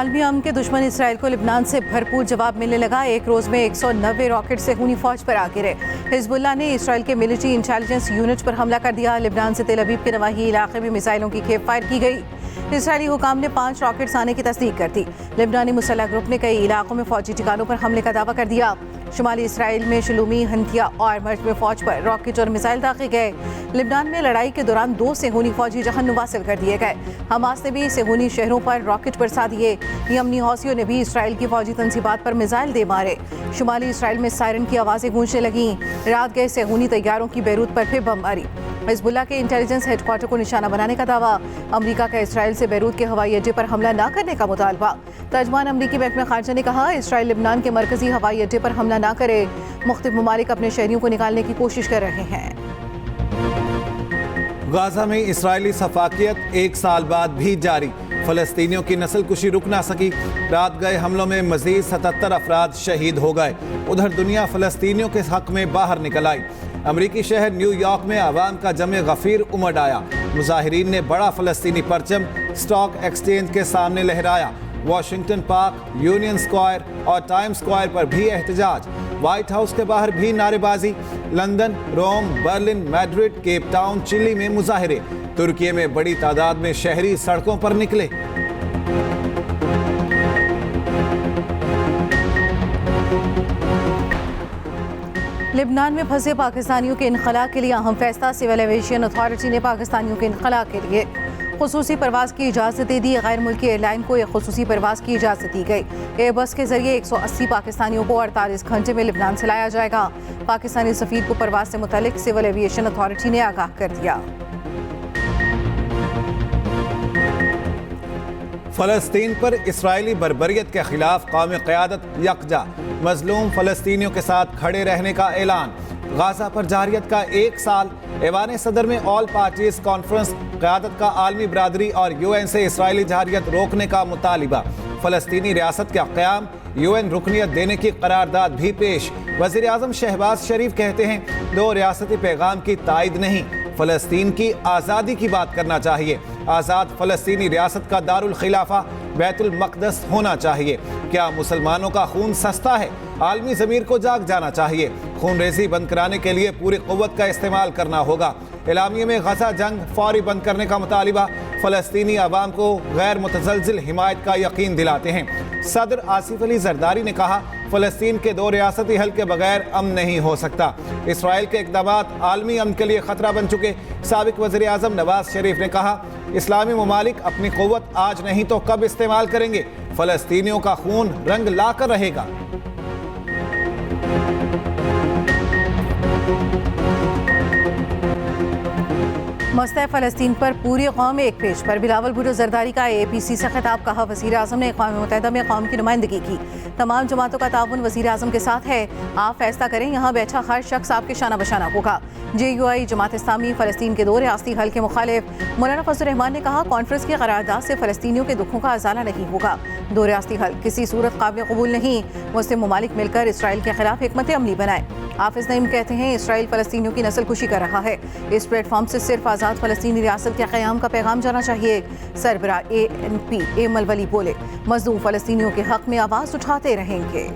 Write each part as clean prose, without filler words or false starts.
आलमी अमन के दुश्मन इसराइल को लिबनान से भरपूर जवाब मिलने लगा। एक रोज में 190 रॉकेट सेहूनी फौज पर आ गिरे। हिजबुल्लाह ने इसराइल के मिलिट्री इंटेलिजेंस यूनिट पर हमला कर दिया। लिबनान से तेल अवीव के नवाही इलाके में मिसाइलों की खेप फायर की गई। इसराइली हुकाम ने 5 रॉकेट्स आने की तस्दीक कर दी। लिबनानी मुसल्लह ग्रुप ने कई इलाकों में फौजी ठिकानों पर हमले का दावा कर दिया। शुमाली इसराइल में शलूमी, हंतिया और मर्ज में फौज पर रॉकेट और मिसाइल दागे गए। लिबनान में लड़ाई के दौरान 2 सेहूनी फौजी जहन्नुम वासिल कर दिए गए। हमास ने भी सेहूनी शहरों पर रॉकेट बरसा दिए। यमनी हौसियों ने भी इसराइल की फौजी तंसीबात पर मिसाइल दे मारे। शुमाली इसराइल में सायरन की आवाज़ें गूंजने लगीं। रात गए सेहूनी तैयारों की बैरूत पर फिर बमबारी। हिजबुल्लाह के इंटेलिजेंस हेडक्वार्टर को निशाना बनाने का दावा। अमरीका का इसराइल से बैरूत के हवाई अड्डे पर हमला न करने का मुतालबा। तर्जमान अमरीकी महकमा खारजा ने कहा, इसराइल लिबनान के मरकजी हवाई अड्डे पर हमला न करे। मुख्तलिफ ममालिक अपने शहरियों को निकालने की कोशिश कर रहे हैं। गाजा में इसराइली सफाकियत 1 साल बाद भी जारी। फलस्तीनियों की नस्लकुशी रुक ना सकी। रात गए हमलों में मजीद 77 अफराद शहीद हो गए। उधर दुनिया फलस्तीनियों के हक में बाहर निकल आई। अमरीकी शहर न्यूयॉर्क में आवाम का जमे गफीर उमड़ आया। मुजाहिरीन ने बड़ा फलस्तीनी परचम स्टॉक एक्सचेंज के सामने लहराया। वॉशिंगटन पार्क, यूनियन स्क्वायर और टाइम स्क्वायर पर भी एहतजाज। व्हाइट हाउस के बाहर भी नारेबाजी। London, Rome, Berlin, Madrid, Cape Town, Chile में मुजाहिरे। तुर्की में बड़ी तादाद में शहरी सड़कों पर निकले। लिबनान में फंसे पाकिस्तानियों के इनखला के लिए अहम फैसला। सिविल एविएशन अथॉरिटी ने पाकिस्तानियों के इनखला के लिए खुसूसी परवाज़ की इजाज़त दे दी। गैर मुल्की एयरलाइन को एक खुसूसी परवाज़ की इजाज़त दी गई। एयरबस के जरिए 180 पाकिस्तानियों को 48 घंटे में लिबनान से लाया जाएगा। पाकिस्तानी सफ़ीर को परवाज़ से मुतालिक सिविल एविएशन अथॉरिटी ने आगाह कर दिया। फलस्तीन पर इसराइली बर्बरियत के खिलाफ कौमी क़यादत यकजा। मजलूम फलस्तीनियों के साथ खड़े रहने का ऐलान। गाजा पर जारियत का 1 साल। ऐवान सदर में ऑल पार्टीज कॉन्फ्रेंस क़यादत का आलमी बरादरी और UN से इसराइली जारियत रोकने का मुतालिबा। फलस्तीनी रियासत का क़याम, UN रुकनियत देने की करारदाद भी पेश। वज़ीर आज़म शहबाज शरीफ कहते हैं, 2 रियासती पैगाम की तायद नहीं, फलस्तीन की आज़ादी की बात करना चाहिए। आज़ाद फलस्तीनी रियासत का दारुल खिलाफा बैतुल मक़दस होना चाहिए। क्या मुसलमानों का खून सस्ता है? आलमी ज़मीर को जाग जाना चाहिए। खून रेजी बंद कराने के लिए पूरी क़ुव्वत का इस्तेमाल करना होगा। एलामिया में गजा जंग फौरी बंद करने का मुतालिबा। फ़लस्तीनी अवाम को गैर मुतज़लज़िल हिमायत का यकीन दिलाते हैं। सदर आसिफ अली ज़रदारी ने कहा, फ़लस्तीन के 2 रियासती हल के बगैर अमन नहीं हो सकता। इसराइल के इक़दामात आलमी अमन के लिए ख़तरा बन चुके। साबिक़ वज़ीर आज़म नवाज शरीफ ने कहा, इस्लामी ममालिक अपनी क़ुव्वत आज नहीं तो कब इस्तेमाल करेंगे? फ़लस्तीनियों का खून रंग लाकर रहेगा। मसला फ़लस्तीन पर पूरी कौम एक पेज पर। बिलावल भुट्टो ज़रदारी का APC से खिताब। कहा, वज़ीर आज़म ने अक़वाम मुत्तहिदा में कौम की नुमाइंदगी की। तमाम जमातों का ताउन वज़ीर आज़म के साथ है। आप फैसला करें, यहाँ बैठा हर शख्स आपके शाना बशाना होगा। JUI जमात इस्लामी फ़लस्तीन के 2 रियासती हल के मुखालिफ। मौलाना फजल रहमान ने कहा, कॉन्फ्रेंस की करारदाद से फ़लस्तीनियों के दुखों का अज़ाला नहीं होगा। 2 रियासती हल किसी सूरत काबिल कबूल नहीं। मुस्लिम ममालिक मिलकर इसराइल के खिलाफ हिकमत अमली बनाए। हाफिज़ नईम कहते हैं, इसराइल फ़लस्तीनियों की नस्लकुशी कर रहा है। इस प्लेटफॉर्म से सिर्फ आज़ाद फ़लस्तीनी रियासत के क़याम का पैगाम जाना चाहिए। सरबरा ANP एमल वली बोले, मज़लूम फ़लस्तीनियों के हक़ में आवाज़ उठाते रहेंगे।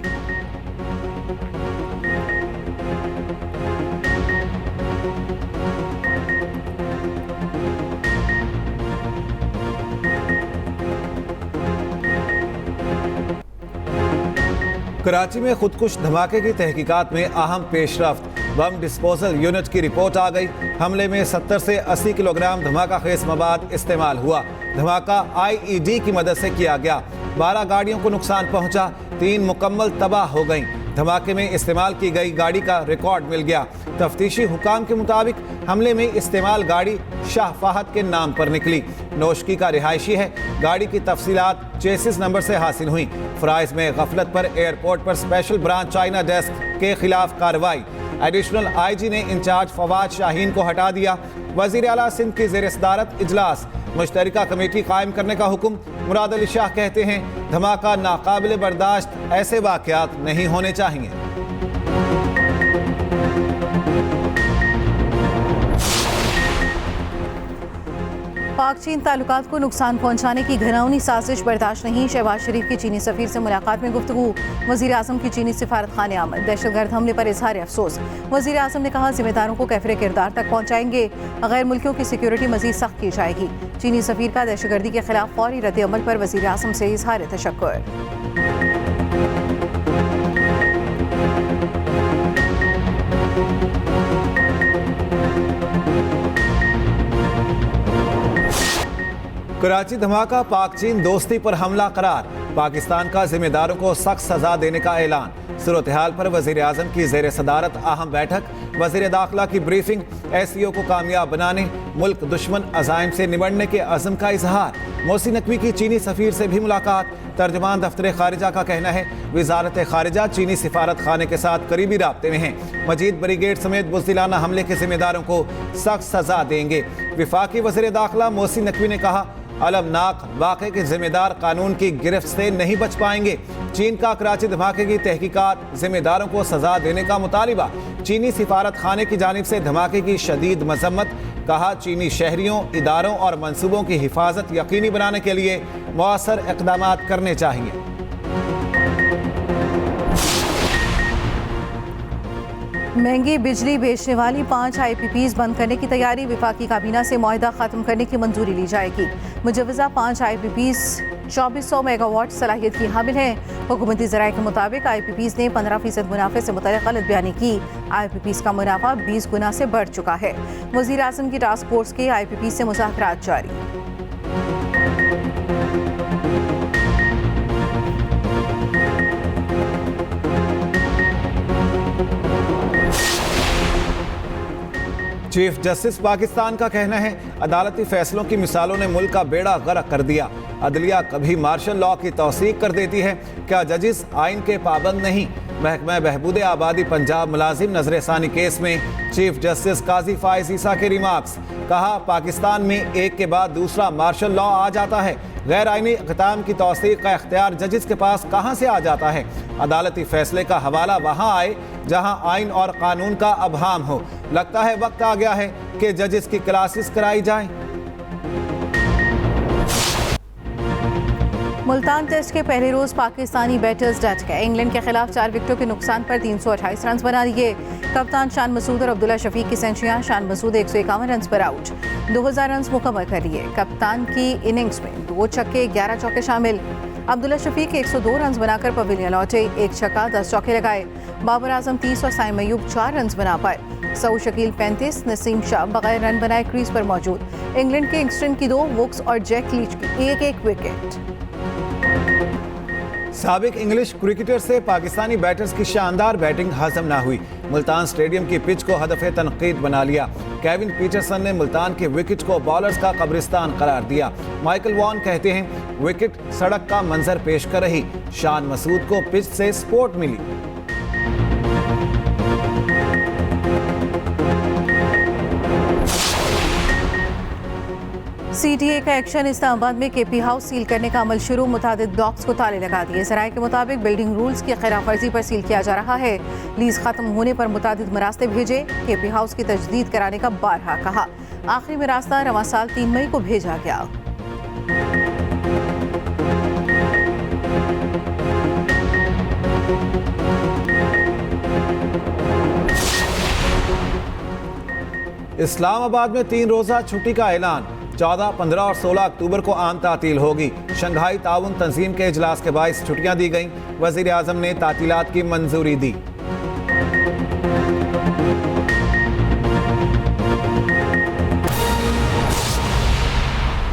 कराची में खुदकुश धमाके की तहकीकात में अहम पेशरफ्त। बम डिस्पोजल यूनिट की रिपोर्ट आ गई। हमले में 70 से 80 किलोग्राम धमाका खेज मवाद इस्तेमाल हुआ। धमाका IED की मदद से किया गया। 12 गाड़ियों को नुकसान पहुंचा, 3 मुकम्मल तबाह हो गईं। धमाके में इस्तेमाल की गई गाड़ी का रिकॉर्ड मिल गया। तफ्तीशी हुकाम के मुताबिक हमले में इस्तेमाल गाड़ी शाह फाहद के नाम पर निकली। नोशकी का रिहायशी है। गाड़ी की तफसीलात चेसिस नंबर से हासिल हुई। फ्राइज में गफलत पर एयरपोर्ट पर स्पेशल ब्रांच चाइना डेस्क के खिलाफ कार्रवाई। एडिशनल IG ने इंचार्ज फवाद शाहीन को हटा दिया। वज़ीर आला सिंध की ज़ेर सदारत इजलास। मुश्तरका कमेटी कायम करने का हुक्म। मुराद अली शाह कहते हैं, धमाका नाकाबिल बर्दाश्त, ऐसे वाक़यात नहीं होने चाहिए। पाक चीन ताल्लुकात को नुकसान पहुंचाने की घिनौनी साजिश बर्दाश्त नहीं। शहबाज शरीफ की चीनी सफीर से मुलाकात में गुफ्तगू। वज़ीर आज़म की चीनी सिफारत खाने आमद। दहशतगर्द हमले पर इजहार अफसोस। वज़ीर आज़म ने कहा जिम्मेदारों को कैफरे किरदार तक पहुंचाएंगे। गैर मुल्कियों की सिक्योरिटी मजीद सख्त की जाएगी। चीनी सफीर का दहशतगर्दी के खिलाफ फौरी रद्द अमल पर वज़ीर आज़म से इजहार तशक्कुर। कराची धमाका, पाक चीन दोस्ती पर हमला करार। पाकिस्तान का जिम्मेदारों को सख्त सजा देने का ऐलान। सूरत हाल पर वज़ीर आज़म की ज़ेर सदारत अहम बैठक। वज़ीर दाखिला की ब्रीफिंग। SCO को कामयाब बनाने, मुल्क दुश्मन अज़ाइम से निबड़ने के अज़म का इजहार। मोहसिन नकवी की चीनी सफ़ीर से भी मुलाकात। तर्जमान दफ्तर खारिजा का कहना है वजारत खारिजा चीनी सिफारत खाने के साथ करीबी राब्ते में है। मजीद ब्रिगेड समेत बुज़दिलाना हमले के जिम्मेदारों को सख्त सजा देंगे। विफाकी वज़ीर दाखिला मोहसिन नकवी ने कहा अलमनाक वाक़े के जिम्मेदार कानून की गिरफ्त से नहीं बच पाएंगे। चीन का कराची धमाके की तहकीकात, जिम्मेदारों को सजा देने का मुतालिबा। चीनी सिफारत खाने की जानिब से धमाके की शदीद मजम्मत। कहा चीनी शहरियों, इदारों और मनसूबों की हिफाजत यकीनी बनाने के लिए मौसर इक़दामात करने चाहिए। महंगी बिजली बेचने वाली 5 IPPs बंद करने की तैयारी। विफाकी काबीना से मुआहदा खत्म करने की मंजूरी ली जाएगी। मुजवजा 5 IPPs 2400 मेगावाट सलाहियत की हामिल हैं। हुकूमती ज़राए के मुताबिक IPPs ने 15% मुनाफे से मुतल्लिक़ गलत बयानी की। IPPs का मुनाफा 20 गुना से बढ़ चुका है। वज़ीर आज़म की टास्क फोर्स के IPPs से मुज़ाकरात जारी। चीफ जस्टिस पाकिस्तान का कहना है अदालती फैसलों की मिसालों ने मुल्क का बेड़ा गर्क कर दिया। अदलिया कभी मार्शल लॉ की तौसीक कर देती है, क्या जजिस आइन के पाबंद नहीं। महकमा बहबूद आबादी पंजाब मुलाजिम नजरसानी केस में चीफ जस्टिस काजी फाइज ईसा के रिमार्क्स। कहा पाकिस्तान में एक के बाद दूसरा मार्शल लॉ आ जाता है। गैर आइनी इक़दाम की तौसीक का इख्तियार जजिस के पास कहाँ से आ जाता है। अदालती फैसले का हवाला वहाँ आए जहाँ आइन और कानून का अबहाम हो। लगता है वक्त आ गया है कि जजिस की क्लासेस कराई जाएं। मुल्तान टेस्ट के पहले रोज पाकिस्तानी बैटर्स डट गए। इंग्लैंड के खिलाफ 4 विकेटों के नुकसान पर 328 रन बना लिए। कप्तान शान मसूद और अब्दुल्ला शफीक की सेंचुरियां। शान मसूद 151 रन पर आउट, 2000 रन मुकम्मल कर लिए। कप्तान की इनिंग्स में 2 छक्के 11 चौके शामिल। अब्दुल्ला शफीक 102 रन बनाकर पवेलियन लौटे। 1 छक्का 10 चौके लगाए। बाबर आजम 30 और साइम अयूब 4 रन बना पाए। सऊद शकील 35, नसीम शाह बगैर रन बनाए क्रीज पर मौजूद। इंग्लैंड के इंगस्टन की 2, वुक्स और जैक लीच की 1-1 विकेट। साबिक इंग्लिश क्रिकेटर से पाकिस्तानी बैटर्स की शानदार बैटिंग हजम ना हुई। मुल्तान स्टेडियम की पिच को हदफ तनकीद बना लिया। केविन पीटरसन ने मुल्तान के विकेट को बॉलर्स का कब्रिस्तान करार दिया। माइकल वॉन कहते हैं विकेट सड़क का मंजर पेश कर रही। शान मसूद को पिच से सपोर्ट मिली। CTA का एक्शन। इस्लामाबाद में KP हाउस सील करने का अमल शुरू। मुतादिद ब्लॉक्स को ताले लगा दिए। ज़राए के मुताबिक बिल्डिंग रूल्स की खिलाफ वर्जी पर सील किया जा रहा है। लीज खत्म होने पर मुतादिद मरास्ते भेजे। KP हाउस की तजदीद कराने का बारहा कहा। आखिरी में रास्ता रवां साल 3 मई को भेजा गया। इस्लामाबाद में 3 रोज़ा छुट्टी का ऐलान। 14, 15 और 16 अक्टूबर को आम तातील होगी। शंघाई ताउन तंजीम के इजलास के बाइस छुट्टियां दी गईं। वज़ीर आज़म ने तातीलात की मंजूरी दी।